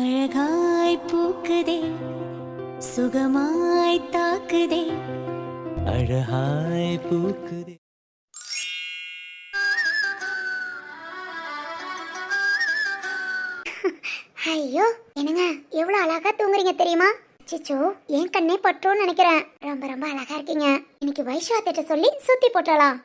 அழகாய் பூக்குதே சுகமாய் தாக்குதே அழகாய் பூக்குதே. ஐயோ என்னங்க எவ்வளவு அழகா தூங்குறீங்க தெரியுமா? சிச்சோ என் கண்ணே பற்றோன்னு நினைக்கிறேன். ரொம்ப ரொம்ப அழகா இருக்கீங்க. இன்னைக்கு வைஷாத்திட்ட சொல்லி சுத்தி போட்டலாம்.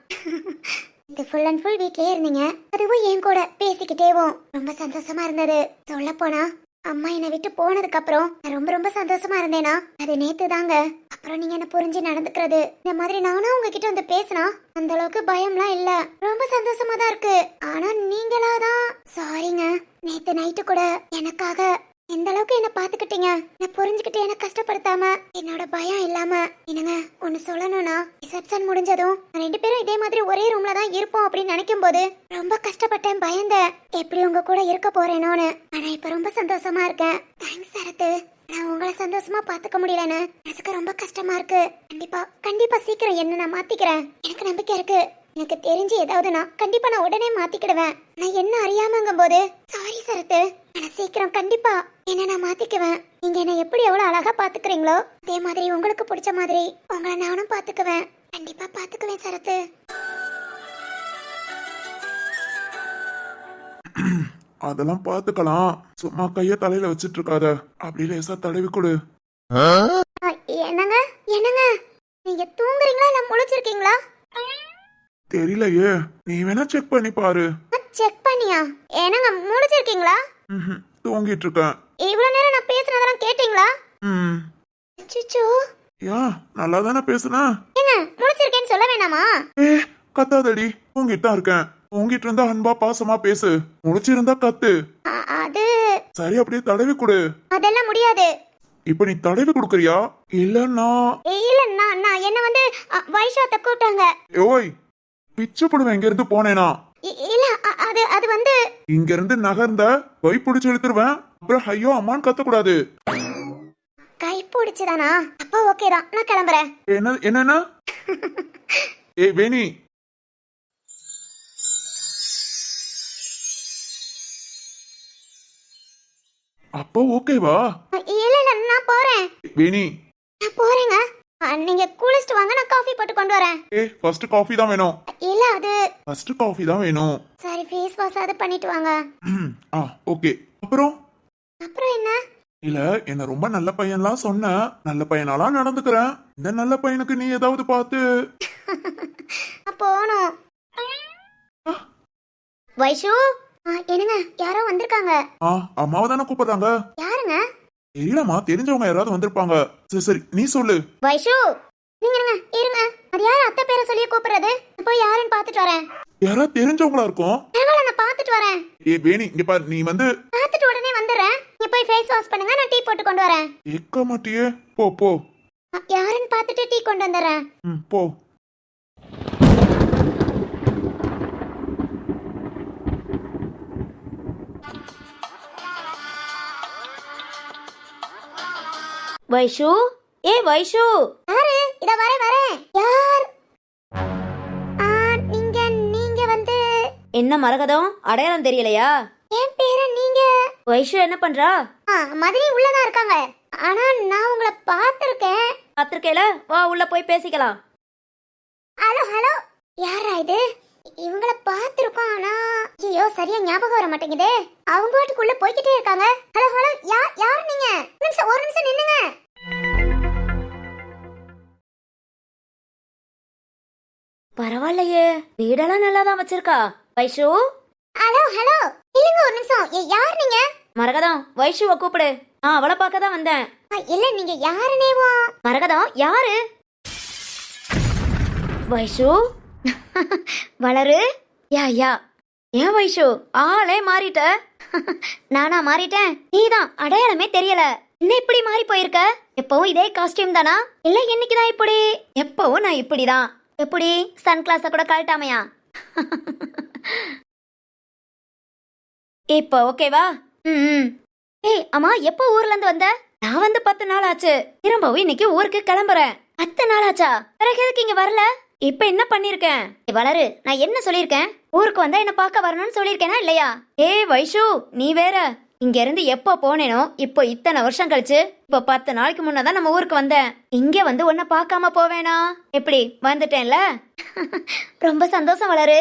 இந்த ஃபுல் அண்ட் ஃபுல் வீட்லயே இருந்தீங்க, அதுவும் என் கூட பேசிக்கிட்டேவும் ரொம்ப சந்தோஷமா இருந்தது. சொல்ல போனா அம்மா என்னை விட்டு போனதுக்கு அப்புறம் நான் ரொம்ப ரொம்ப சந்தோஷமா இருந்தேனா அது நேத்து தாங்க. அப்புறம் நீங்க என்ன புரிஞ்சு நடந்துக்கிறது, இந்த மாதிரி நானும் உங்ககிட்ட வந்து பேசினா அந்த அளவுக்கு பயம்லாம் இல்ல, ரொம்ப சந்தோஷமா தான் இருக்கு. ஆனா நீங்களாதான் சாரிங்க. நேத்து நைட்டு கூட எனக்காக எந்த அளவுக்கு என்ன பாத்துக்கிட்டீங்க, நான் புரிஞ்சுக்கிட்டு என்ன கஷ்டப்படுத்தாம என்னோட பயம் இல்லாம. என்னங்க ஒன்னு சொல்லணும்னா, ரிசப்ஷன் முடிஞ்சதும் ரெண்டு பேரும் இதே மாதிரி ஒரே ரூம்ல தான் இருப்போம் அப்படின்னு நினைக்கும் போது ரொம்ப கஷ்டப்பட்டேன், பயந்தேன் எப்படி உங்க கூட இருக்க போறேனோன்னு. ஆனா இப்ப ரொம்ப சந்தோஷமா இருக்கேன். தேங்க்ஸ் சரத்து. நான் உங்களை சந்தோஷமா பாத்துக்க முடியலன்னு எனக்கு ரொம்ப கஷ்டமா இருக்கு. கண்டிப்பா கண்டிப்பா சீக்கிரம் என்ன நான் மாத்திக்கிறேன். எனக்கு நம்பிக்கை இருக்கு. எனக்கு தெரிஞ்சு ஏதாவதுனா கண்டிப்பா நான் உடனே மாத்திக்கிடுவேன். நான் என்ன அறியாமங்கும் போது சாரி சரத்து. நான் சீக்கிரம் கண்டிப்பா என்ன நான் மாத்திக்குவேன். நீங்க என்ன எப்படி எவ்வளவு அழகா பாத்துக்கிறீங்களோ அதே மாதிரி உங்களுக்கு பிடிச்ச மாதிரி உங்களை நானும் பாத்துக்குவேன். கண்டிப்பா பாத்துக்குவேன் சரத்து. அதெல்லாம் பாத்துக்கலாம். சும்மா கைய தலையில வச்சிட்டு இருக்காத, அப்படி லேசா தடவி கொடு. என்னங்க என்னங்க நீங்க தூங்குறீங்களா இல்ல முழிச்சிருக்கீங்களா? தெரியலையே, நீ வேணா செக் பண்ணி பாரு. செக் பண்ணியா? என்னங்க முழிச்சிருக்கீங்களா? தூங்கிட்டு இருக்கேன். இவ்வளவு நேரம் நான் பேசுனதெல்லாம் கேட்டீங்களா? சுச்சு ஏன் நல்லா தானே பேசுன? என்ன முழிச்சிருக்கேன்னு சொல்ல வேணாமா? கத்தாதடி, தூங்கிட்டு தான் இருக்கேன். தூங்கிட்டு இருந்தா அன்பா பாசமா பேசு, முழிச்சிருந்தா கத்து. அது சரி அப்படியே தடவி கொடு. அதெல்லாம் முடியாது. இப்ப நீ தடவி கொடுக்கறியா இல்லன்னா? இல்ல நான் என்ன வந்து வைஷாத்த கூட்டாங்க. ஓய் பிச்சு போடுவேன் இங்க இருந்து போனேனா. இல்ல அது வந்து இங்க இருந்து நகர்ந்த கை பிடிச்சு இழுத்துருவேன். அப்புறம் ஐயோ அம்மான்னு கத்த கூடாது. கை பிடிச்சுதானா? அப்ப ஓகே தான், நான் கிளம்புறேன். என்னன்னா ஏய் வேணி, அப்போ ஓகேவா? இல்ல நான் போறேன். வேணி நான் போறேங்க. நீங்க குளிச்சிட்டு வாங்க, நான் காஃபி போட்டு கொண்டு வரேன். ஃபர்ஸ்ட் காஃபி தான் வேணும். இல்ல அது ஃபர்ஸ்ட் காஃபி தான் வேணும். சரி ஃபேஸ் வாஷ் அது பண்ணிட்டு வாங்க. ஓகே. அப்புறம் என்ன? இல்ல என்ன ரொம்ப நல்ல பையன்லாம் சொன்ன, நல்ல பையனாலாம் நடந்துக்கிறேன். இந்த நல்ல பையனுக்கு நீ ஏதாவது பார்த்து போணும். வைஷு என்னங்க யாரோ வந்திருக்காங்க. அம்மாவை தானே கூப்பிடுறாங்க. யாருங்க? தெரியலமா, தெரிஞ்சவங்க யாராவது வந்திருப்பாங்க. சரி சரி நீ சொல்லு. வைஷு நீங்க இருங்க. அது யார் அத்தை பேரை சொல்லி கூப்பிடுறது? போய் யாருன்னு பாத்துட்டு வரேன். யாராவது தெரிஞ்சவங்களா இருக்கும். நான் பாத்துட்டு வரேன். வேணி இங்க பாரு, நீ வந்து பாத்துட்டு உடனே வந்துடுறேன். நீ போய் ஃபேஸ் வாஷ் பண்ணுங்க, நான் டீ போட்டு கொண்டு வரேன். கேட்க மாட்டியே, போ போ. யாருன்னு பாத்துட்டு டீ கொண்டு வந்துடுறேன். போ. வைஷு, வைஷு. யாரு? இத வரேன். யார்? நீங்க வந்து என்ன மரகதம், அடையாளம் தெரியலையா? என் பேரை நீங்க? வைஷு என்ன பண்றா? மதுரை உள்ளதான் இருக்காங்க. ஆனா நான் உங்களை பாத்திருக்கேன். பாத்திருக்கேல, வா உள்ள போய் பேசிக்கலாம். ஹலோ யாரா இது? இவங்கள பாத்திருக்கோம், ஆனா ஐயோ சரியா ஞாபகம் வர மாட்டேங்குதே. அவங்க வீட்டுக்குள்ள போய்கிட்டே இருக்காங்க. ஹலோ யார் நீங்க? ஒரு நிமிஷம் நின்னுங்க. பரவாயில்லையே, வீடெல்லாம் நல்லா தான் வச்சிருக்கா. வைஷு. ஹலோ இல்லங்க ஒரு நிமிஷம். யார் நீங்க? மரகதம், வைஷுவை கூப்பிடு. அவளை பார்க்க தான் வந்தேன். இல்ல நீங்க யாருனேவோ. மரகதம் யாரு? வைஷு. வளரு. யா ஏன் வைஷு ஆளே மாறிட்ட? நானா மாறிட்டேன்? நீதான் அடையாளமே தெரியல. என்ன இப்படி மாறி போயிருக்க? எப்பவும் இதே காஸ்டியூம் தானா, இல்ல இன்னைக்குதான் இப்படி? எப்பவும் நான் இப்படிதான். எப்படி சன் கிளாஸ கூட கழட்டாமையா? இப்போ ஓகேவா? அம்மா எப்போ ஊர்ல இருந்து வந்த? நான் வந்து 10 நாள் ஆச்சு. திரும்பவும் இன்னைக்கு ஊருக்கு கிளம்புறேன். 10 நாள் ஆச்சா? பிறகு எதுக்கு இங்க வரல? இப்ப என்ன பண்ணிருக்கேன்? வளரு, நான் என்ன சொல்லிருக்கேன்? ஊருக்கு வந்தா என்ன பார்க்க வரணும்னு சொல்லிருக்கேனா இல்லையா? வைஷு நீ வேற இங்க இருந்து எப்போ போனேனோ இப்போ இத்தனை வருஷம் கழிச்சு இப்போ 10 நாளைக்கு முன்னதான் நம்ம ஊருக்கு வந்தேன். இங்க வந்து உன்னை பார்க்காம போவேனா? எப்படி வந்துட்டேன்ல? ரொம்ப சந்தோஷம் வளரு.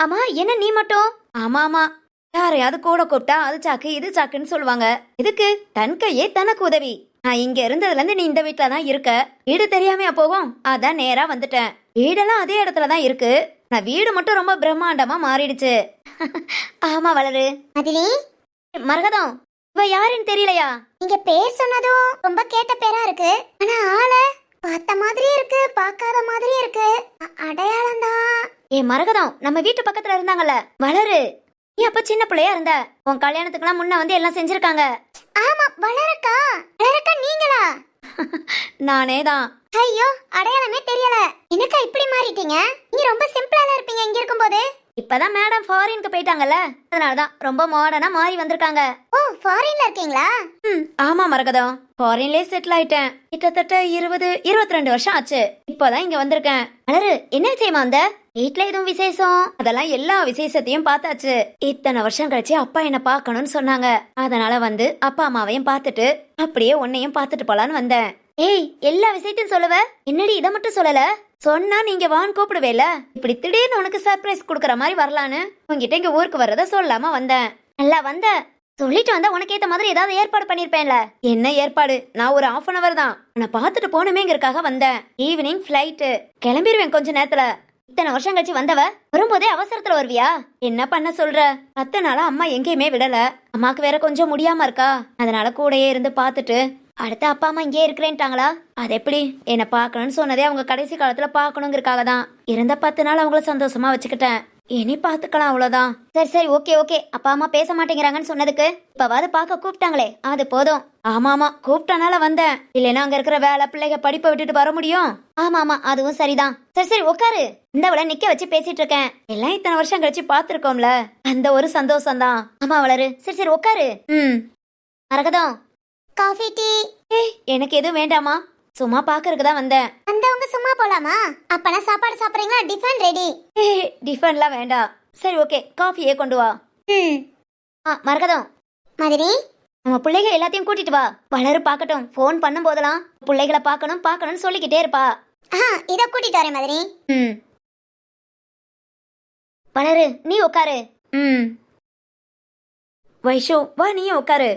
ஆமா, என்ன நீ மட்டும்? ஆமா ஆமா, யாரையாவது கூட கூப்பிட்டா அது சாக்கு இது சாக்குன்னு சொல்லுவாங்க. இதுக்கு தன் கையே தனக்கு உதவி. நான் இங்க இருந்ததுல இருந்து நீ இந்த வீட்டுல தான் இருக்க. வீடு தெரியாமையா போகும்? அதான் நேரா வந்துட்டேன். வீடெல்லாம் அதே இடத்துல தான் இருக்கு. நான் வீடு மட்டும் ரொம்ப பிரம்மாண்டமா மாறிடுச்சு. ஆமா வளரு. மதினி, மரகதம், இவ யாருன்னு தெரியலையா? நீங்க பேர் சொன்னதும் ரொம்ப கேட்ட பேரா இருக்கு. ஆனா ஆளை பார்த்த மாதிரியே இருக்கு, பார்க்காத மாதிரியே இருக்கு. அடையாளம் தான். ஏ மரகதம், நம்ம வீட்டு பக்கத்துல இருந்தாங்கல்ல வளரு. நீ அப்ப சின்ன பிள்ளையா இருந்த. உன் கல்யாணத்துக்குலாம் முன்ன வந்து எல்லாம் செஞ்சிருக்காங்க. ஆமா, வளரக்கா. வளரக்கா நீங்களா? நானே தான். ஐயோ, அடையாளமே தெரியல. என்னக்கா இப்படி மாறிட்டீங்க? நீங்க ரொம்ப சிம்பிளால இருப்பீங்க இங்க இருக்கும்போது. இப்பதான் மேடம் ஃபாரினுக்கு போயிட்டாங்கல்ல, அதனாலதான் ரொம்ப மாடர்னா மாறி வந்திருக்காங்க. ஓ, ஃபாரின்ல இருக்கீங்களா? ஆமா மரகதம், ஃபாரின்லயே செட்டில் ஆயிட்டேன். கிட்டத்தட்ட 22 வருஷம் ஆச்சு. இப்பதான் இங்க வந்திருக்கேன். வளரு, என்ன விஷயமா வந்த? வீட்ல எதுவும் விசேஷம்? அதெல்லாம் எல்லா விசேஷத்தையும் பார்த்தாச்சு. இத்தனை வருஷம் கழிச்சு அப்பா என்ன பார்க்கணும்னு சொன்னாங்க. அதனால வந்து அப்பா அம்மாவையும் பார்த்துட்டு அப்படியே உன்னையும் பார்த்துட்டு போலான்னு வந்தேன். ஏய், எல்லா விஷயத்தையும் சொல்லுவ, என்னடி இதை மட்டும் சொல்லல? சொன்னா நீங்க வான்னு கூப்பிடுவேல. இப்படி திடீர்னு உனக்கு சர்ப்ரைஸ் குடுக்கற மாதிரி வரலான்னு உங்ககிட்ட இங்க ஊருக்கு வர்றத சொல்லாம வந்தேன். நல்லா வந்த. சொல்லிட்டு வந்தா உனக்கு ஏத்த மாதிரி ஏதாவது ஏற்பாடு பண்ணிருப்பேன்ல. என்ன ஏற்பாடு? நான் ஒரு 1/2 hour தான் உன்னை பார்த்துட்டு போனமேங்கிறதுக்காக வந்தேன். ஈவினிங் ஃபிளைட், கிளம்பிடுவேன் கொஞ்ச நேரத்துல. இத்தனை வருஷம் கழிச்சு வந்தவ வரும்போதே அவசரத்துல வருவியா? என்ன பண்ண சொல்ற? 10 நாளா அம்மா எங்கேயுமே விடல. அம்மாக்கு வேற கொஞ்சம் முடியாம இருக்கா. அதனால கூடயே இருந்து பார்த்துட்டு அடுத்த அப்பா அம்மா இங்கே இருக்கிறேன்ட்டாங்களா? அது எப்படி? என்ன பார்க்கணும்னு சொன்னதே அவங்க கடைசி காலத்துல பார்க்கணுங்கிறதுக்காக தான். இருந்த 10 நாள் அவங்கள சந்தோஷமா வச்சுக்கிட்டேன். இனி பாத்துக்கலாம், அவ்வளவுதான். சரி சரி, ஓகே ஓகே. அப்பா அம்மா பேச மாட்டேங்கிறாங்கன்னு சொன்னதுக்கு இப்பவாது பார்க்க கூப்பிட்டாங்களே, அது போதும். ஆமா ஆமா, கூப்பிட்டனால வந்தேன். இல்லைன்னா அங்க இருக்கிற வேலை பிள்ளைங்க படிப்பை விட்டுட்டு வர முடியும்? ஆமா ஆமா, அதுவும் சரிதான். சரி சரி, உட்காரு. இந்தவளை நிக்க வச்சு பேசிட்டு இருக்கேன். எல்லாம் இத்தனை வருஷம் கழிச்சு பாத்துருக்கோம்ல, அந்த ஒரு சந்தோஷம் தான். ஆமா வளரு, சரி சரி உட்காரு. மரகதம், காஃபி, டீ? ஏய், எனக்கு எதுவும் வேண்டாமா, சும்மா பாக்குறதுக்கு தான் வந்தேன். வந்தவங்க சும்மா போலாமா? அப்பனா சாப்பாடு சாப்பிடுறீங்களா? Tiffin ready. ஏய், டிஃபன்லாம் வேண்டாம். சரி ஓகே, காஃபியே கொண்டு வா. மரகதம், மதினி, நம்ம பிள்ளைங்க எல்லாத்தையும் கூட்டிட்டு வா. வளரு பார்க்கட்டும். ஃபோன் பண்ணும் போதெல்லாம் பிள்ளைகளை பார்க்கணும் பார்க்கணும்னு சொல்லிக்கிட்டே இருப்பா. இத கூட்டிட்டு வரேன் மதினி. வளரு, நீ உட்காரு. வைஷு, வா நீயும் உட்காரு.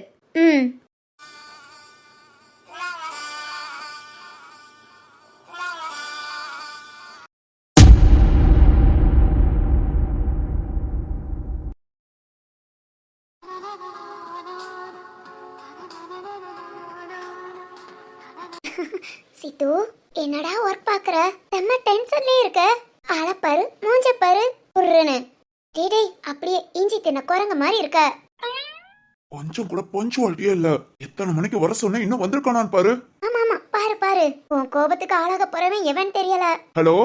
சித்து, என்னடா ஒர்க் பாக்குற? செம்ம டென்ஷன்லயே இருக்க. ஆளப்பாரு, மூஞ்ச பாரு, புர்ருன்னு. டேய், அப்படியே இஞ்சி தின்ன குரங்க மாதிரி இருக்க. கொஞ்சம் கூட பஞ்சுவாலிட்டியே இல்ல. எத்தனை மணிக்கு வர சொன்ன, இன்னும் வந்திருக்கானான்னு பாரு. ஆமா ஆமா, பாரு பாரு. உன் கோபத்துக்கு ஆளாக போறவன் எவன் தெரியல. ஹலோ,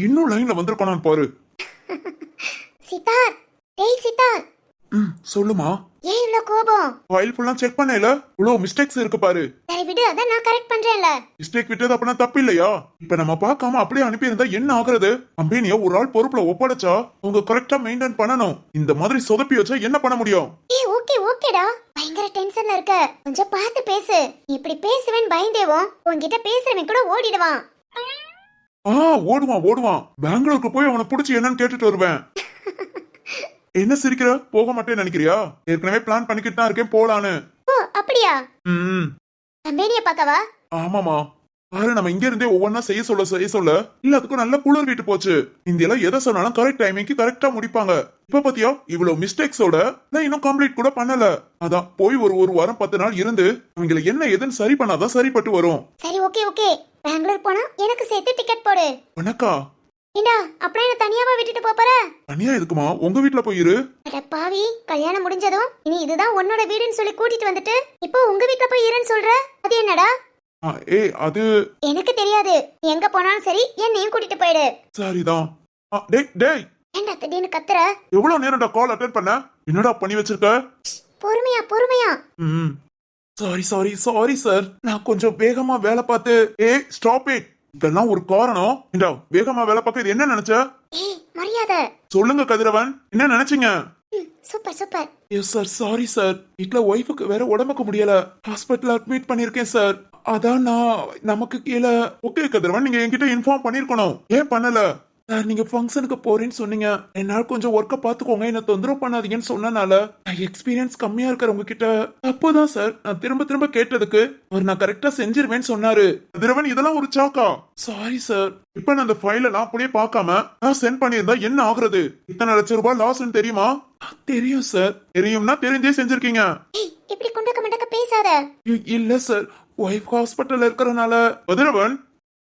இன்னும் லைன்ல வந்திருக்கானான்னு பாரு. சித்தார், டேய் சித்தார். சொல்லுமா. ஏன் இவ்ளோ கோபம்? ஃபைல் ஃபுல்லா செக் பண்ணல, இவ்வளவு மிஸ்டேக்ஸ் இருக்கு பாரு. சரி விடு, அதான் நான் கரெக்ட் பண்றேன்ல. மிஸ்டேக் விட்டது அப்படின்னா தப்பு இல்லையா? இப்ப நம்ம பார்க்காம அப்படியே அனுப்பி இருந்தா என்ன ஆகுறது? கம்பெனிய ஒரு ஆள் பொறுப்புல ஒப்படைச்சா அவங்க கரெக்டா மெயின்டைன் பண்ணணும். இந்த மாதிரி சொதப்பி வச்சா என்ன பண்ண முடியும்? ஓகேடா, பயங்கர டென்ஷன்ல இருக்க. கொஞ்சம் பார்த்து பேசு. நீ இப்படி பேசுவேன்னு பயந்தேவும் உன்கிட்ட பேசுறவன் கூட ஓடிடுவான். ஓடுவான். பெங்களூருக்கு போய் அவனை புடிச்சு என்னன்னு கேட்டுட்டு வருவேன். என்ன சிரிக்கிற? போக மாட்டேன்னு நினைக்கிறியா? ஏற்கனவே பிளான் பண்ணிக்கிட்டு தான் இருக்கேன் போலான்னு. ஓ அப்படியா? கம்பெனியை பார்க்கவா? ஆமாமா. பாரு, நம்ம இங்க இருந்தே ஒவ்வொன்னா செய்ய சொல்ல எல்லாத்துக்கும் நல்ல குளிர் வீட்டு போச்சு. இந்தியால எதை சொன்னாலும் கரெக்ட் டைமிங்க்கு கரெக்டா முடிப்பாங்க. இப்ப பாத்தியா, இவ்வளவு மிஸ்டேக்ஸோட நான் இன்னும் கம்ப்ளீட் கூட பண்ணல. அதான் போய் ஒரு வாரம் 10 நாள் இருந்து அவங்களை என்ன எதுன்னு சரி பண்ணாதான் சரிப்பட்டு வரும். சரி ஓகே. பெங்களூர் போனா எனக்கு சேர்த்து டிக்கெட் போடு. உனக்கா? ஏண்டா, அப்படியே என்ன தனியாவா விட்டுட்டு போற? தனியா இருக்குமா? உங்க வீட்டுல போயிரு. அட பாவி, கல்யாணம் முடிஞ்சதும் இனி இதுதான் உன்னோட வீடுன்னு சொல்லி கூட்டிட்டு வந்துட்டு இப்போ உங்க வீட்டுல போய் இருன்னு சொல்ற, அது என்னடா? அது எனக்கு தெரியாது. நீ எங்க போனாலும் சரி, என்னையும் கூட்டிட்டு போயிடு. சரிதான். டேய், ஏண்டா திடீர்னு கத்துற? எவ்வளவு நேரம்டா கால் அட்டெண்ட் பண்ண? என்னடா பண்ணி வச்சிருக்க? பொறுமையா. Sorry sir. நான் கொஞ்சம் வேகமா வேலை பார்த்து. Stop it. இதெல்லாம் ஒரு காரணம். வேகமா வேலை பார்க்க என்ன நினைச்ச? மரியாதை சொல்லுங்க கதிரவன், என்ன நினைச்சீங்க? Super super. Yes sir, sorry sir. வீட்ல ஒய்ஃபுக்கு வேற உடம்புக்கு முடியல, ஹாஸ்பிட்டல் அட்மிட் பண்ணிருக்கேன் சார். அதான் நான் நமக்கு கீழே. ஓகே கதிரவன், நீங்க என்கிட்ட இன்ஃபார்ம் பண்ணிருக்கணும். ஏன் பண்ணல சார்? நீங்க ஃபங்க்ஷனுக்கு போறேன்னு சொன்னீங்க. என்னால கொஞ்சம் ஒர்க்க பாத்துக்கோங்க, என்ன தொந்தரவு பண்ணாதீங்கன்னு சொன்னனால எக்ஸ்பீரியன்ஸ் கம்மியா இருக்கிற உங்ககிட்ட தப்புதான் சார். நான் திரும்ப திரும்ப கேட்டதுக்கு அவர் நான் கரெக்டா செஞ்சிருவேன்னு சொன்னாரு. கதிரவன், இதெல்லாம் ஒரு சாக்கா? Sorry sir. இப்ப நான் அந்த ஃபைல நான் அப்படியே பார்க்காம நான் சென்ட் பண்ணியிருந்தா என்ன ஆகுறது? இத்தனை லட்சம் ரூபாய் லாஸ்ன்னு தெரியுமா? தெரியும் சார். தெரியும்னா தெரிஞ்சே செஞ்சிருக்கீங்க. ஏய், இப்படி குண்டக்க மண்டக்க பேசாத. இல்ல சார், ஒய்ஃப் ஹாஸ்பிட்டல்ல இருக்கறனால. கதிரவன்,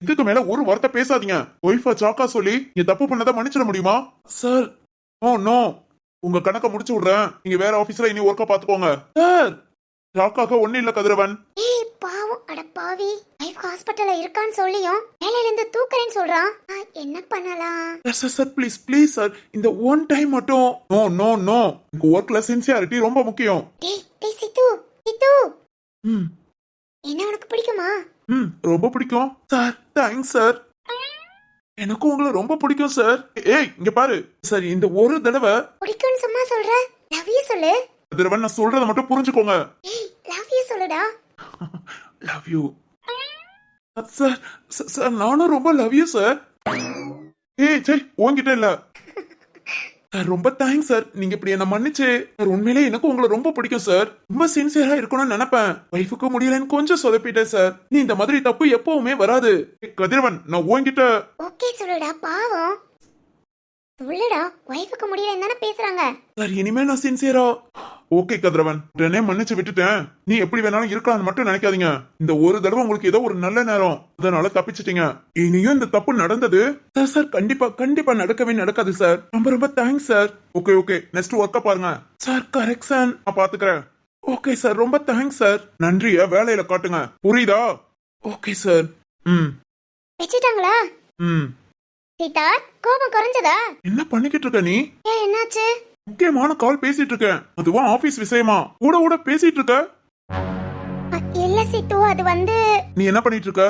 இதுக்கு மேல ஒரு வார்த்தை பேசாதீங்க. ஒய்ஃபா சாக்கா சொல்லி நீங்க தப்பு பண்ணதை மன்னிச்சிட முடியுமா? சார் நோ நோ, உங்க கணக்க முடிச்சு விடுறேன். நீங்க வேற ஆபீஸ்ல இனி ஒர்க்க பாத்துக்கோங்க. சார் சாக்காக ஒண்ணு இல்ல கதிரவன். ஏய் பாவம், அட பாவி. லைஃப் ஹாஸ்பிட்டல்ல இருக்கான்னு சொல்லியும் வேலையில இருந்து தூக்குறேன்னு சொல்றான். என்ன பண்ணலாம்? Sir sir please please sir, இந்த ஒன் டைம் மட்டும். நோ நோ நோ, உங்க ஒர்க்ல சின்சியாரிட்டி ரொம்ப முக்கியம். டேய் டேய் சித்து சித்து, ம் என்ன உனக்கு பிடிக்குமா? ரொம்ப பிடிக்கும் சார். Thanks sir. எனக்கும் உங்களை ரொம்ப பிடிக்கும் சார். ஏய் இங்க பாரு சார், இந்த ஒரு தடவை பிடிக்கும்னு சும்மா சொல்ற. லவ் யூ சொல்லு. கதிரவன், நான் சொல்றதை மட்டும் புரிஞ்சுக்கோங்க. ஏய் லவ் யூ சொல்லுடா. Love you sir. சார் நானும் ரொம்ப லவ் யூ சார். ஏய் சரி, உன்கிட்ட இல்ல சார். ரொம்ப தேங்க்ஸ் சார், நீங்க இப்படி என்ன மன்னிச்சு. சார் உண்மையிலே எனக்கு உங்களை ரொம்ப பிடிக்கும் சார். ரொம்ப சின்சியரா இருக்கணும்னு நினைப்பேன். வைஃபுக்கு முடியலன்னு கொஞ்சம் சொதப்பிட்டேன் சார். நீ இந்த மாதிரி தப்பு எப்பவுமே வராது. கதிரவன், நான் உன்கிட்ட. ஓகே சொல்லுடா, பாவம் சொல்லுடா. ஒய்ஃபுக்கு முடியலன்னு தானே பேசுறாங்க. சார் இனிமே நான் சின்சியரா. ஓகே கதிரவன், உடனே மன்னிச்சு விட்டுட்டேன். நீ எப்படி வேணாலும் இருக்கலாம்னு மட்டும் நினைக்காதீங்க. இந்த ஒரு தடவை உங்களுக்கு ஏதோ ஒரு நல்ல நேரம், அதனால தப்பிச்சிட்டீங்க. இனியும் இந்த தப்பு நடந்தது சார். சார் கண்டிப்பா கண்டிப்பா நடக்கவே நடக்காது சார். ரொம்ப ரொம்ப thanks sir. Okay okay, next ஒர்க்க பாருங்க சார். கரெக்ஷன் நான் பாத்துக்கிறேன். ஓகே சார், ரொம்ப தேங்க்ஸ் சார். நன்றிய வேலையில காட்டுங்க, புரியுதா? Okay sir. வச்சிட்டாங்களா? சீதா, கோபம் குறைஞ்சதா? என்ன பண்ணிக்கிட்டு இருக்க நீ? ஏன் என்னாச்சு? முக்கியமான கால் பேசிட்டு இருக்கேன், அதுவும் ஆபீஸ் விஷயமா. கூட கூட பேசிட்டு இருக்க. இல்ல சீத்து, அது வந்து நீ என்ன பண்ணிட்டு இருக்க?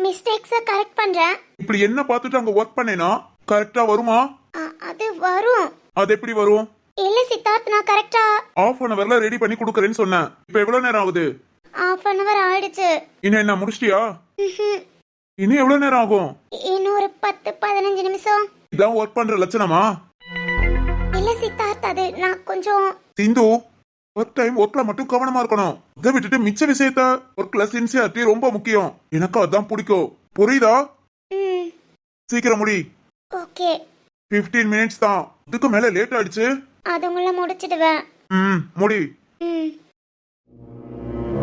மிஸ்டேக்ஸ கரெக்ட் பண்றேன். இப்படி என்ன பார்த்துட்டு அங்க ஒர்க் பண்ணேனா கரெக்டா வருமா? அது வரும். அது எப்படி வரும்? இல்ல சித்தார்த், நான் கரெக்டா ஆஃப் அன் அவர்ல ரெடி பண்ணி கொடுக்கறேன்னு சொன்னேன். இப்ப எவ்வளவு நேரம் ஆகுது? half an hour ஆயிடுச்சு. இன்னும் என்ன முடிச்சிட்டியா? இன்னும் எவ்வளவு நேரம் ஆகும்? இன்னும் ஒரு 10-15 நிமிஷம். இதான் ஒர்க் பண்ற லட்சணமா? இல்ல சித்தார்த், அது நான் கொஞ்சம். சிந்து, ஒர்க் டைம் ஒர்க்ல மட்டும் கவனமா இருக்கணும். இதை விட்டுட்டு மிச்ச விஷயத்த ஒர்க்ல சின்சியாரிட்டி ரொம்ப முக்கியம். எனக்கு அதான் பிடிக்கும், புரியுதா? சீக்கிரம் முடி. ஓகே. 15 மினிட்ஸ் தான், இதுக்கு மேல லேட் ஆயிடுச்சு. அதுங்கள முடிச்சிடுவேன். முடி.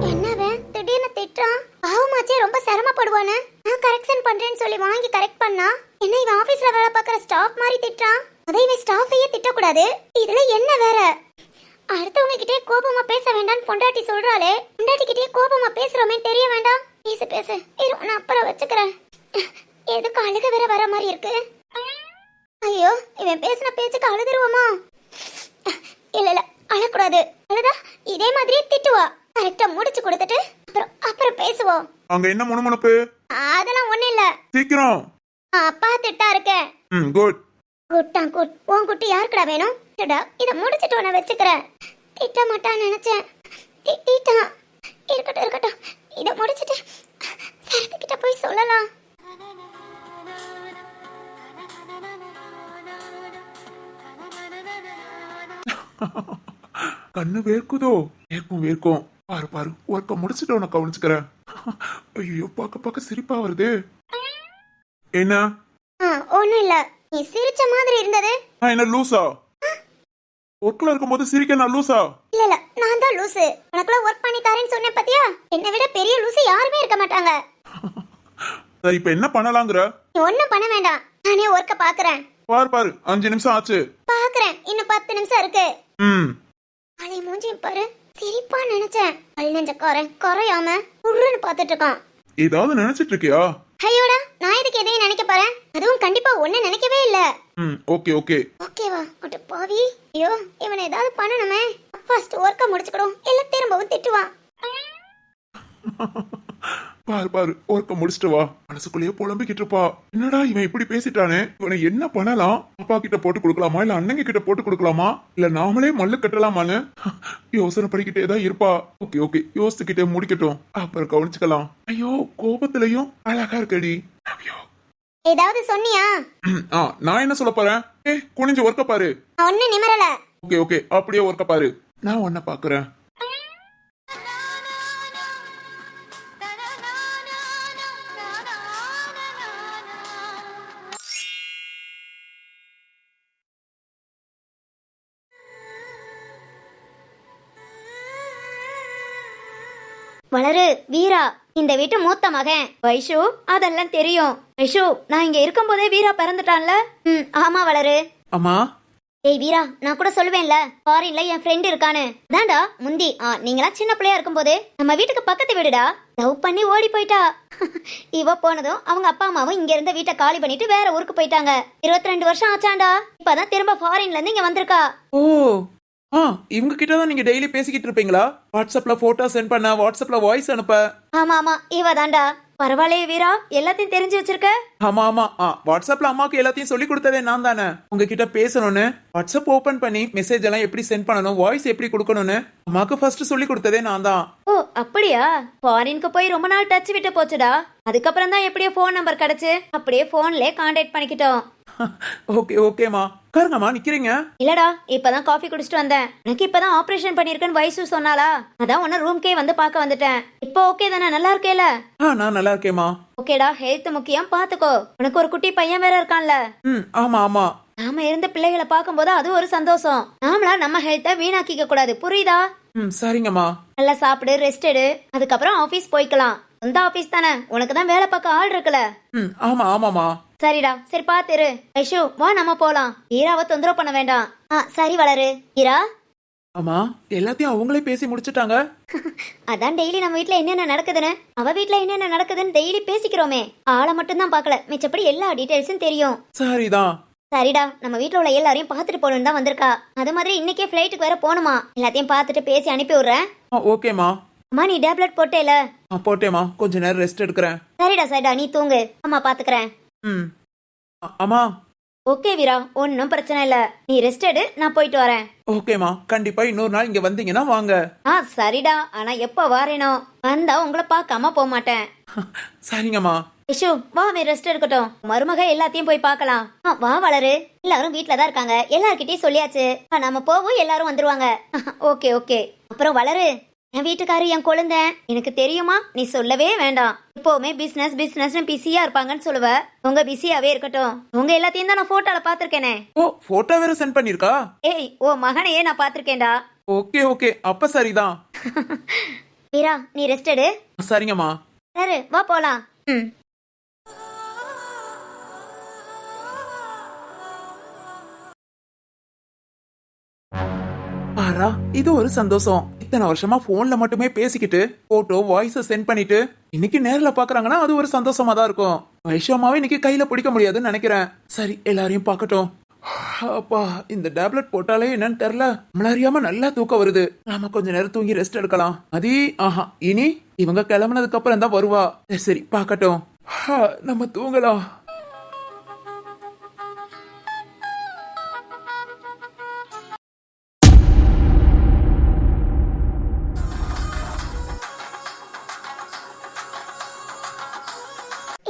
என்னவன் திடீர்னு திட்டுறான்? பாவமாச்சே, ரொம்ப சிரமப்படுவானே. நான் கரெக்ஷன் பண்றேன்னு சொல்லி வாங்கி கரெக்ட் பண்ணா என்ன இவன் ஆபீஸ்ல வேலை பார்க்கற ஸ்டாஃப் மாதிரி திட்டுறான்? அதை இவன் ஸ்டாஃபையே திட்டக்கூடாது. இதுல என்ன வேற? அடுத்தவங்க கிட்டே கோபமா பேச வேண்டாம்னு பொண்டாட்டி சொல்றாளே, பொண்டாட்டி கிட்டே கோபமா பேசுறோமே தெரிய வேண்டாம். பேசு பேசு, இரு நான் அப்புறம் வச்சுக்கிறேன். எதுக்கு அழுக வேற வர மாதிரி இருக்கு? ஐயோ, இவன் பேசின பேச்சுக்கு அழுதுருவோமா? இல்ல இல்ல, அழக்கூடாது. அழுதா இதே மாதிரியே திட்டுவா. கரெக்டா முடிச்சு கொடுத்துட்டு அப்புறம் பேசுவோம். அங்க என்ன முணுமுணுப்பு? அதெல்லாம் ஒண்ணு இல்ல. சீக்கிரம். அப்பா திட்டா இருக்கேன். குட். குட்டான் குட். உன் குட்டி யாருக்குடா வேணும்? இத முடிச்சிட்டு உன்னை வச்சுக்கிறேன். திட்ட மாட்டான்னு நினைச்சேன், திட்டான். இருக்கட்டும் இருக்கட்டும், இத முடிச்சிட்டு சரத்துக்கிட்ட போய் சொல்லலாம். கண்ணு வேர்க்குதோ? வேர்க்கும் வேர்க்கும். பாரு பாரு, ஒர்க்க முடிச்சுட்டு உனக்கு கவனிச்சுக்கிறேன். ஐயோ, பார்க்க பார்க்க சிரிப்பா வருது. என்ன? ஒண்ணும் இல்ல. நீ சிரிச்ச மாதிரி இருந்தது. நான் என்ன லூசா? ஒர்க்ல இருக்கும்போது சிரிக்க நான் லூசா? இல்ல இல்ல, நான் தான் லூசு. உனக்குலாம் ஒர்க் பண்ணி தரேன்னு சொன்னேன் பாத்தியா? என்னை விட பெரிய லூசு யாருமே இருக்க மாட்டாங்க. சரி, இப்ப என்ன பண்ணலாங்கிற? நீ ஒண்ணும் பண்ண வேண்டாம், நானே ஒர்க்க பாக்குறேன். பாரு பாரு, 5 நிமிஷம் ஆச்சு. பாக்குறேன், இன்னும் 10 நிமிஷம் இருக்கு. அலை மூஞ்சி பாரு, சிரிப்பா நினைச்சேன். அல் நெஞ்சக்காரன் குறையாம உருன்னு பாத்துட்டு இருக்கான். ஏதாவது நினைச்சிட்டு இருக்கியா? ஐயோடா, நான் இதுக்கு எதையும் நினைக்க போறேன்? அதுவும் கண்டிப்பா ஒண்ணு நினைக்கவே இல்ல. Okay okay. ஓகேவா? அட பாவி. ஐயோ, இவனை ஏதாவது பண்ணணுமே. ஃபர்ஸ்ட் ஒர்க்க முடிச்சுக்கணும், இல்ல திரும்பவும் திட்டுவான். பாரு பாரு ஒர்க்க முடிச்சிட்டு வா. மனசுக்குள்ளேயே புலம்பிக்கிட்டு இருப்பா, என்னடா இவன் இப்படி பேசிட்டானே, இவனை என்ன பண்ணலாம், அப்பா கிட்ட போட்டு கொடுக்கலாமா இல்ல அண்ணங்க கிட்ட போட்டு கொடுக்கலாமா இல்ல நாமளே மல்லு கட்டலாமான்னு யோசனை பண்ணிக்கிட்டே தான் இருப்பா. ஓகே ஓகே யோசிச்சுக்கிட்டே முடிக்கட்டும், அப்புறம் கவனிச்சுக்கலாம். ஐயோ கோபத்திலையும் அழகா இருக்கடி. ஐயோ. ஏதாவது சொன்னியா? நான் என்ன சொல்ல போறேன், குனிஞ்சு ஒர்க்க பாரு. ஒண்ணு நிமரல. ஓகே ஓகே அப்படியே ஒர்க்க பாரு, நான் உன்ன பாக்குறேன். வளரு வீரா, இந்த வீட்டு மூத்த மகன் வைஷு, அதெல்லாம் தெரியும். வைஷு, நான் இங்க இருக்கும் போதே வீரா பிறந்துட்டான்ல. ஆமா வளரு. அம்மா. ஏய் வீரா, நான் கூட சொல்லுவேன்ல ஃபாரின்ல என் ஃப்ரெண்ட் இருக்கானு. தாண்டா முந்தி நீங்களா சின்ன பிள்ளையா இருக்கும் போது நம்ம வீட்டுக்கு பக்கத்து வீடுடா, லவ் பண்ணி ஓடி போயிட்டா. இவ போனதும் அவங்க அப்பா அம்மாவும் இங்க இருந்த வீட்டை காலி பண்ணிட்டு வேற ஊருக்கு போயிட்டாங்க. 22 வருஷம் ஆச்சாண்டா. இப்பதான் திரும்ப ஃபாரின்ல இருந்து இங்க வந்திருக்கா. ஓ இவங்க கிட்ட தான் நீங்க டெய்லி பேசிக்கிட்டு இருப்பீங்களா? வாட்ஸ்அப்ல போட்டோ சென்ட் பண்ண, வாட்ஸ்அப்ல வாய்ஸ் அனுப்ப. ஆமா ஆமா இவ தாண்டா. பரவாயில்லையே வீரா, எல்லாத்தையும் தெரிஞ்சு வச்சிருக்க. ஆமா ஆமா வாட்ஸ்அப்ல அம்மாக்கு எல்லாத்தையும் சொல்லி கொடுத்ததே நான் தானே. உங்ககிட்ட பேசணும்னு வாட்ஸ்அப் ஓபன் பண்ணி மெசேஜ் எல்லாம் எப்படி சென்ட் பண்ணணும், வாய்ஸ் எப்படி கொடுக்கணும்னு அம்மாக்கு ஃபர்ஸ்ட் சொல்லி கொடுத்ததே நான் தான். ஓ அப்படியா? ஃபாரினுக்கு போய் ரொம்ப நாள் டச் விட்டு போச்சுடா. அதுக்கப்புறம் தான் எப்படியோ ஃபோன் நம்பர் கிடைச்சு அப்படியே போன்லயே கான்டாக்ட் பண்ணிக்கிட்டோம். ஓகே ஓகேமா, உட்காருங்கம்மா. நிக்கிறீங்க? இல்லடா, இப்பதான் காஃபி குடிச்சிட்டு வந்தேன். எனக்கு இப்பதான் ஆபரேஷன் பண்ணிருக்கேன்னு வயசு சொன்னாலா, அதான் உன்ன ரூம்க்கே வந்து பார்க்க வந்துட்டேன். இப்போ ஓகே தானே? நல்லா இருக்கேல? நான் நல்லா இருக்கேம்மா. ஓகேடா, ஹெல்த் முக்கியம், பாத்துக்கோ. உனக்கு ஒரு குட்டி பையன் வேற இருக்கான்ல. ஆமா ஆமா. நாம இருந்த பிள்ளைகளை பார்க்கும்போது அது ஒரு சந்தோஷம். நாமளா நம்ம ஹெல்த்தை வீணாக்கிக்க கூடாது, புரியுதா? சரிங்கம்மா. நல்லா சாப்பிடு, ரெஸ்ட் எடு, அதுக்கப்புறம் ஆபீஸ் போய்க்கலாம். சொந்த ஆபீஸ் தானே, உனக்கு தான் வேலை பார்க்க ஆள் இருக்குல்ல. ஆமா ஆமாமா. சரிடா, சரி பாத்துரு. ஐஷு வா, நம்ம போலாம். ஈராவை தொந்தரவு பண்ண வேண்டாம். சரி வளரு. ஈரா. ஆமா, எல்லாத்தையும் அவங்களே பேசி முடிச்சிட்டாங்க. அதான் டெய்லி நம்ம வீட்ல என்னென்ன நடக்குதுன்னு, அவ வீட்ல என்னென்ன நடக்குதுன்னு டெய்லி பேசிக்கிறோமே. ஆளை மட்டும் தான் பாக்கல, மிச்சப்படி எல்லா டீடைல்ஸும் தெரியும். சரிதான். சரிடா, நம்ம வீட்ல உள்ள எல்லாரையும் பாத்துட்டு போகணும்னு தான் வந்திருக்கா. அது மாதிரி இன்னைக்கே ஃபிளைட்டுக்கு வேற போகணுமா. எல்லாத்தையும் பார்த்துட்டு பேசி அனுப்பி விடுறேன். ஓகேமா. அம்மா நீ டேப்லெட் போட்டேல? போட்டேமா, கொஞ்ச நேரம் ரெஸ்ட் எடுக்கிறேன். சரிடா சரிடா, நீ தூங்கு, அம்மா பாத்துக்கிறேன். அம்மா. ஓகே வீரா, ஒன்னும் பிரச்சனை இல்ல, நீ ரெஸ்ட் எடு, நான் போயிட்டு வரேன். ஓகேமா, கண்டிப்பா இன்னொரு நாள் இங்க வந்தீங்கன்னா வாங்க. சரிடா, ஆனா எப்ப வாரேனோ, வந்தா உங்களை பார்க்காம போக மாட்டேன். சரிங்கம்மா. இஷு வா, நீ ரெஸ்ட் எடுக்கட்டும். மருமக எல்லாத்தையும் போய் பார்க்கலாம். வா வளரு, எல்லாரும் வீட்ல தான் இருக்காங்க, எல்லார்கிட்டயும் சொல்லியாச்சு. நாம போவோம், எல்லாரும் வந்துருவாங்க. Okay okay. அப்புறம் வளரு, என் வீட்டுக்காரு என் குழந்தை எனக்கு தெரியுமா, நீ சொல்லவே வேண்டாம். எப்பவுமே பிசினஸ் பிசினஸ் பிஸியா இருப்பாங்கன்னு சொல்லுவ. உங்க பிஸியாவே இருக்கட்டும். உங்க எல்லாத்தையும் தான் நான் போட்டோல பாத்திருக்கேனே. போட்டோ வேற சென்ட் பண்ணிருக்கா? ஏய், ஓ மகனையே நான் பாத்திருக்கேன்டா. ஓகே ஓகே, அப்ப சரிதான். வீரா நீ ரெஸ்ட் எடு. சரிங்கம்மா. சரி வா போலாம். பாரா, இது ஒரு சந்தோஷம். இத்தனை வருஷமா போன்ல மட்டுமே பேசிக்கிட்டு போட்டோ வாய்ஸ் சென்ட் பண்ணிட்டு இன்னைக்கு நேர்ல பாக்குறாங்கன்னா அது ஒரு சந்தோஷமா தான் இருக்கும். வைஷமாவே இன்னைக்கு கையில பிடிக்க முடியாதுன்னு நினைக்கிறேன். சரி, எல்லாரையும் பார்க்கட்டும். அப்பா, இந்த டேப்லெட் போட்டாலே என்னன்னு தெரியல, நம்மள அறியாம நல்லா தூக்கம் வருது. நாம கொஞ்ச நேரம் தூங்கி ரெஸ்ட் எடுக்கலாம். இனி இவங்க கிளம்புனதுக்கு அப்புறம் தான் வருவா. சரி பார்க்கட்டும், நம்ம தூங்கலாம்.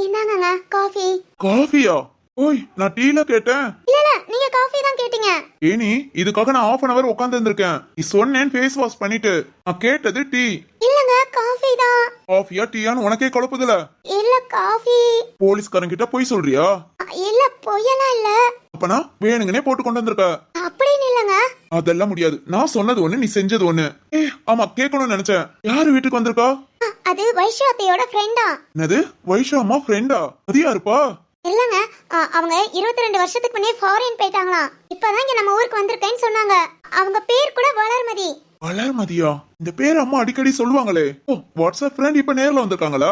இந்தாங்க காஃபி. காஃபியா? ஓய், நான் டீல கேட்டேன். இல்ல நீங்க காஃபி தான் கேட்டீங்க. ஏனி, இதுக்காக நான் half an hour உட்கார்ந்து இருந்திருக்கேன். நீ சொன்னேன் ஃபேஸ் வாஷ் பண்ணிட்டு, நான் கேட்டது டீ. இல்லங்க காஃபி தான். காஃபியா டீயான்னு உனக்கே குழப்புதுல. இல்ல காஃபி. போலீஸ்காரன் கிட்ட போய் சொல்றியா? இல்ல பொய்யலாம் இல்ல. அப்பனா வேணுங்கனே போட்டு கொண்டு வந்திருக்க. அப்படின்னு இல்லங்க. அதெல்லாம் முடியாது, நான் சொன்னது ஒண்ணு, நீ செஞ்சது ஒண்ணு. ஆமா, கேட்கணும்னு நினைச்சேன். யாரு வீட்டுக்கு வந்திருக்கா? அது வைஷு அத்தையோட ஃப்ரெண்டா. என்னது, வைஷு அம்மா ஃப்ரெண்டா? அது யாருப்பா? இல்லங்க, அவங்க 22 வருஷத்துக்கு முன்னே ஃபாரின் போயிட்டாங்களாம். இப்பதான் இங்க நம்ம ஊருக்கு வந்திருக்கேன்னு சொன்னாங்க. அவங்க பேர் கூட வளர்மதி. வளர்மதியா? இந்த பேர் அம்மா அடிக்கடி சொல்லுவாங்களே. ஓ, வாட்ஸ்அப் ஃப்ரெண்ட் இப்ப நேர்ல வந்திருக்காங்களா?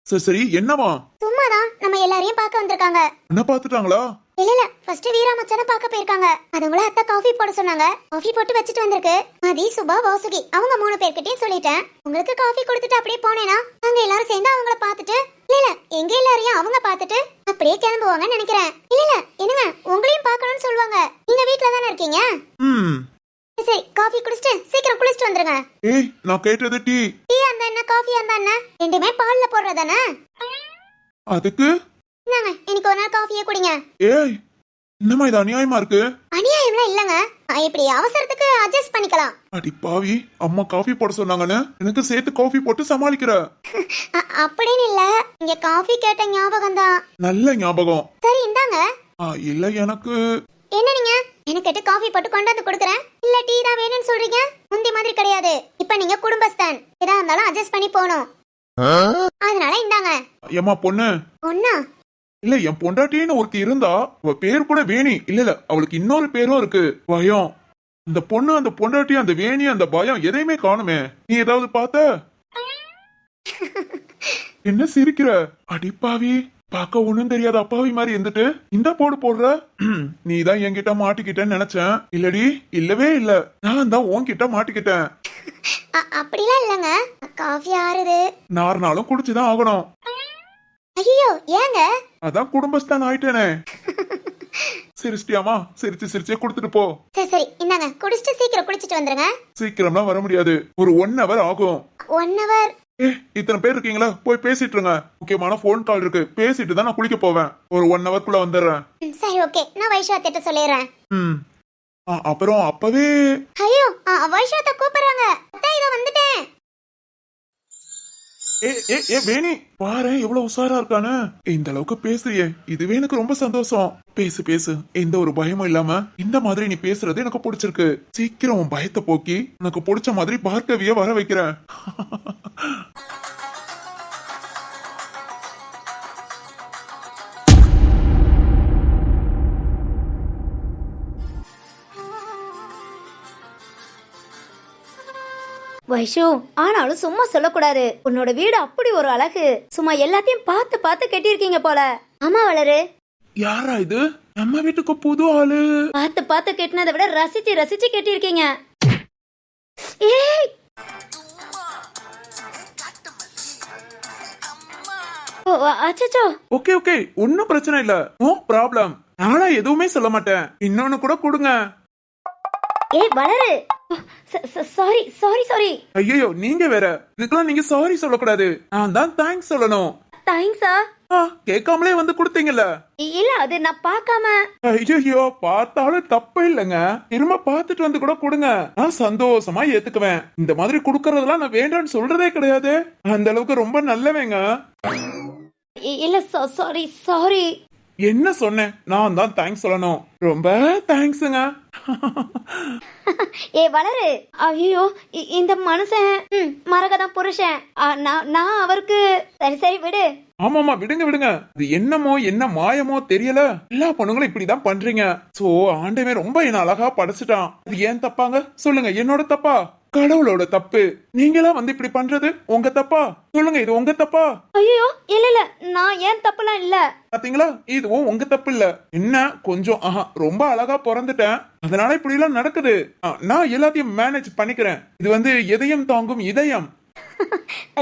சரி சரி, என்னவா? சும்மாதான் நம்ம எல்லாரையும் பார்க்க வந்திருக்காங்க. என்ன பாத்துட்டாங்களா? இல்ல ஃபர்ஸ்ட் வீரா மச்சான பார்க்க போயிருக்காங்க. அதுங்கள அத்தை காஃபி போட சொன்னாங்க. காஃபி போட்டு வச்சிட்டு வந்திருக்கு. மதி, சுபா, வாசுகி அவங்க 3 பேர்கிட்டயும் சொல்லிட்டேன். உங்களுக்கு காஃபி கொடுத்துட்டு அப்படியே போனேனா அங்க எல்லாரும் சேர்ந்து அவங்கள பார்த்துட்டு இல்ல எங்க எல்லாரையும் அவங்க பார்த்துட்டு அப்படியே கிளம்புவாங்கன்னு நினைக்கிறேன். இல்ல என்னங்க உங்களையும் பார்க்கணும்னு சொல்லுவாங்க. நீங்க வீட்ல தானே இருக்கீங்க? ம் சரி காஃபி குடிச்சிட்டு சீக்கிரம் குளிச்சிட்டு வந்துருங்க. ஏய் நான் கேட்டது டீ. டீ அந்த என்ன காஃபி அந்த என்ன ரெண்டுமே பால்ல போடுறதானே? அதுக்கு இந்தாங்க இன்னைக்கு ஒரு நாள் காஃபியே குடிங்க. ஏய் என்னம்மா இது அநியாயமா இருக்கு. அநியாயம்லாம் இல்லங்க. இப்படி அவசரத்துக்கு அட்ஜஸ்ட் பண்ணிக்கலாம். அடி பாவி, அம்மா காஃபி போட சொன்னாங்கன்னு எனக்கு சேர்த்து காஃபி போட்டு சமாளிக்கிற. அப்படின்னு இல்ல, இங்க காஃபி கேட்ட ஞாபகம் தான். நல்ல ஞாபகம். சரி இந்தாங்க. இல்ல எனக்கு என்ன நீங்க எனக்கு கேட்டு காஃபி போட்டு கொண்டாந்து கொடுக்குறேன். இல்ல டீ தான் வேணும்னு சொல்றீங்க. முந்தி மாதிரி கிடையாது. இப்ப நீங்க குடும்பஸ்தான். எதா இருந்தாலும் அட்ஜஸ்ட் பண்ணி போகணும். அதனால இந்தாங்க. ஏம்மா பொண்ணு. ஒண்ணா இல்ல என் பொண்டாட்டின்னு ஒருத்தி இருந்தா அவ பேர் கூட வேணி. இல்ல அவளுக்கு இன்னொரு பேரும் இருக்கு, பயம். அந்த பொண்ணு அந்த பொண்டாட்டி அந்த வேணி அந்த பயம் எதையுமே காணுமே. நீ ஏதாவது பார்த்த? என்ன சிரிக்கிற? அடிப்பாவி, பார்க்க ஒண்ணும் தெரியாத அப்பாவி மாதிரி இருந்துட்டு இந்த போடு போடுற. நீ தான் என்கிட்ட மாட்டிக்கிட்டேன்னு நினைச்சேன். இல்லடி, இல்லவே இல்ல, நான் தான் உன்கிட்ட மாட்டிக்கிட்டேன். அப்படிலாம் இல்லங்க. காஃபி ஆறுது. நார்னாலும் குடிச்சுதான் ஆகணும். ஐயோ ஏங்க? அதான் குடும்பஸ்தான் ஆயிட்டேனே. சிரிச்சிட்டியாமா? சிரிச்சே கொடுத்துட்டு போ. சரி சரி இந்தாங்க குடிச்சிட்டு சீக்கிரம் குளிச்சிட்டு வந்துருங்க. சீக்கிரம்லாம் வர முடியாது, ஒரு 1 hour ஆகும். 1 hour? இத்தனை பேர் இருக்கீங்களா, போய் பேசிட்டு இருங்க. முக்கியமான போன் கால் இருக்கு, பேசிட்டு தான் நான் குளிக்க போவேன். ஒரு 1 hourக்குள்ள வந்துடுறேன். சரி ஓகே, நான் வைஷாத்திட்ட சொல்லிடுறேன். ம் அப்புறம் அப்பவே ஐயோ வைஷாத்த கூப்பிடுறாங்க. அத்தை இதோ வந்துட்டேன். ஏ வேணி, பாரு எவ்வளவு உஷாரா இருக்கானு. இந்த அளவுக்கு பேசுறியே, இதுவே எனக்கு ரொம்ப சந்தோஷம். பேசு பேசு, எந்த ஒரு பயமும் இல்லாம இந்த மாதிரி நீ பேசுறது எனக்கு பிடிச்சிருக்கு. சீக்கிரம் உன் பயத்தை போக்கி உனக்கு பிடிச்ச மாதிரி பார்க்கவிய வர வைக்கிறேன். வைஷு, ஆனாலும் சும்மா சொல்லக்கூடாது. உன்னோட வீடு அப்படி ஒரு அழகு. சும்மா எல்லாத்தையும் பார்த்து பார்த்து கட்டியிருக்கீங்க போல. ஆமா வளரு. யாரா இது? நம்ம வீட்டுக்கு புது ஆளு. பார்த்து பார்த்து கட்டினதை விட ரசிச்சு ரசிச்சு கட்டியிருக்கீங்க. ஏய் அச்சோ. ஓகே ஒன்னும் பிரச்சனை இல்ல, நோ ப்ராப்ளம். நானா எதுவுமே சொல்ல மாட்டேன். இன்னொன்னு கூட கொடுங்க. ஏய் வளரு, சாரி சாரி சாரி. ஐயோ நீங்க வேற, இதுக்கெல்லாம் நீங்க சாரி சொல்லக்கூடாது. நான் தான் தேங்க்ஸ் சொல்லணும். தேங்க்ஸா? கேட்காமலே வந்து கொடுத்தீங்கல்ல. இல்ல அது நான் பார்க்காம. ஐயோ பார்த்தாலும் தப்பு இல்லைங்க, திரும்ப பார்த்துட்டு வந்து கூட கொடுங்க. நான் சந்தோஷமா ஏத்துக்குவேன். இந்த மாதிரி கொடுக்கறதெல்லாம் நான் வேண்டான்னு சொல்றதே கிடையாது. அந்த அளவுக்கு ரொம்ப நல்லவேங்க. இல்ல சாரி சாரி. என்ன சொன்னேன்? நான் தான் தேங்க்ஸ் சொல்லணும். ரொம்ப தேங்க்ஸுங்க. ஏ வளரு, ஐயோ இந்த மனுஷன் மரகதான் புருஷன். நான் அவருக்கு. சரி சரி விடு. ஆமாமா விடுங்க. இது என்னமோ என்ன மாயமோ தெரியல, எல்லா பொண்ணுங்களும் இப்படிதான் பண்றீங்க. சோ ஆண்டவன் ரொம்ப என்ன அழகா படைச்சிட்டான். இது ஏன் தப்பாங்க சொல்லுங்க? என்னோட தப்பா? கடவுளோட தப்பு. நீங்களா வந்து இப்படி பண்றது உங்க தப்பா? சொல்லுங்க, இது உங்க தப்பா? ஐயோ இல்ல நான் ஏன் தப்புலாம் இல்ல. பாத்தீங்களா, இதுவும் உங்க தப்பு இல்ல. என்ன கொஞ்சம் ரொம்ப அழகா பிறந்துட்டேன், அதனால இப்படி எல்லாம் நடக்குது. நான் எல்லாத்தையும் மேனேஜ் பண்ணிக்கிறேன். இது வந்து எதையும் தாங்கும் இதயம்.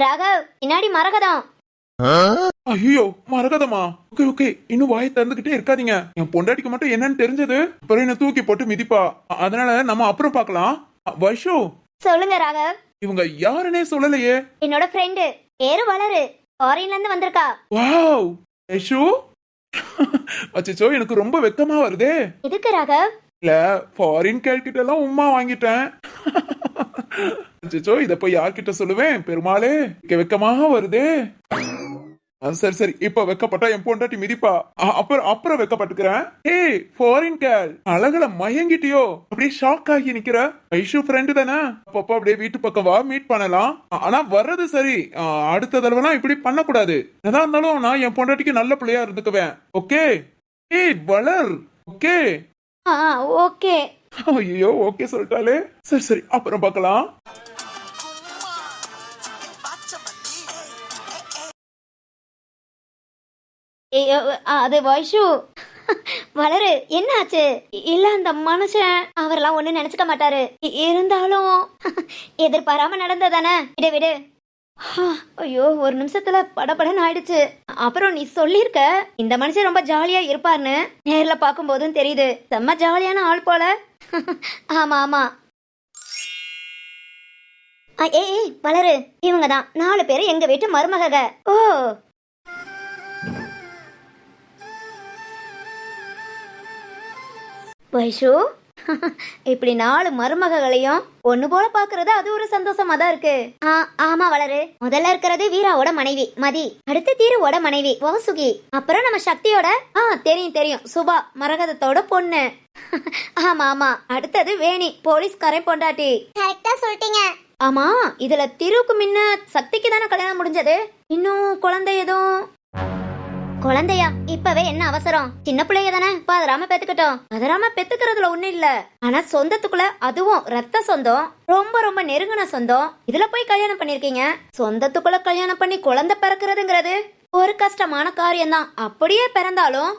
ராகவ், பின்னாடி மரகதம். ஐயோ மரகதமா? ஓகே இன்னும் வாயை திறந்துகிட்டே இருக்காதீங்க. என் பொண்டாட்டிக்கு மட்டும் என்னன்னு தெரிஞ்சது அப்புறம் என்ன தூக்கி போட்டு மிதிப்பா. அதனால நம்ம அப்புறம் பார்க்கலாம். வைஷு, சொல்லுங்க ராகவ். இவங்க யாருன்னே சொல்லலையே. என்னோட ஃப்ரெண்டு, பேரு வளரு, ஃபாரின்ல இருந்து வந்திருக்கா. வாவ் வைஷு. அச்சோ எனக்கு ரொம்ப வெக்கமா வருதே. எதுக்கு ராகவ்? இல்ல ஃபாரின் கேர்கிட்ட எல்லாம் உம்மா வாங்கிட்டேன். அச்சோ இத போய் யார்கிட்ட சொல்லுவேன்? பெருமாளே, வெக்கமா வருதே. சரி இப்ப வெக்கப்பட்டா என் பொண்டாட்டி மிதிப்பா. அப்புறம் வெக்கப்பட்டுக்கிறேன். ஏய் ஃபாரின் கேர்ள், அழகுல மயங்கிட்டியோ? அப்படியே ஷாக் ஆகி நிக்கிற. ஐஷு ஃப்ரெண்டு தானே, அப்பப்போ அப்படியே வீட்டு பக்கம் வா, மீட் பண்ணலாம். ஆனா வர்றது சரி, அடுத்த தடவைலாம் இப்படி பண்ணக்கூடாது. எதா இருந்தாலும் நான் என் பொண்டாட்டிக்கு நல்ல பிள்ளையா இருந்துக்குவேன். ஓகே? ஏய் வளர். Okay okay. ஐயோ ஓகே சொல்லிட்டாலே. சரி அப்புறம் பார்க்கலாம். அது வைஷு வளரு என்ன ஆச்சு? இல்ல அந்த மனுஷன் அவரெல்லாம் ஒண்ணு நினைச்சுக்க மாட்டாரு. இருந்தாலும் எதிர்பாராம நடந்ததானே. விடு விடு. ஐயோ ஒரு நிமிஷத்துல படபடன்னு ஆயிடுச்சு. அப்புறம் நீ சொல்லிருக்க இந்த மனுஷன் ரொம்ப ஜாலியா இருப்பார்னு. நேர்ல பார்க்கும் போதும் தெரியுது செம்ம ஜாலியான ஆள் போல. ஆமா ஆமா. ஏய் வளரு, இவங்க தான் 4 பேரு எங்க வீட்டு மருமக. ஓ வைஷு, இப்படி 4 மருமகளையும் ஒண்ணு போல பாக்குறது அது ஒரு சந்தோஷமா தான் இருக்கு. ஆமா வளரு, முதல்ல இருக்கிறது வீராவோட மனைவி மதி, அடுத்து தீருவோட மனைவி வாசுகி, அப்புறம் நம்ம சக்தியோட தெரியும் தெரியும் சுபா மரகதத்தோட பொண்ணு. ஆமா ஆமா, அடுத்தது வேணி போலீஸ்காரன் பொண்டாட்டி. கரெக்டா சொல்லிட்டீங்க. ஆமா, இதுல திருவுக்கு முன்ன சக்திக்கு தானே கல்யாணம் முடிஞ்சது. இன்னும் குழந்தை எதுவும்? குழந்தையா? இப்பவே என்ன அவசரம்? சின்ன பிள்ளைங்க தானே, பதறாம பெத்துக்கிட்டோம். பதறாம பெத்துக்கிறதுல ஒண்ணு இல்ல. ஆனா சொந்தத்துக்குள்ள, அதுவும் ரத்த சொந்தம், ரொம்ப ரொம்ப நெருங்கின சொந்தம், இதுல போய் கல்யாணம் பண்ணிருக்கீங்க. சொந்தத்துக்குள்ள கல்யாணம் பண்ணி குழந்தை பிறக்கிறதுங்கிறது ஒரு கஷ்டமான காரியம்தான். அப்படியே பிறந்தாலும்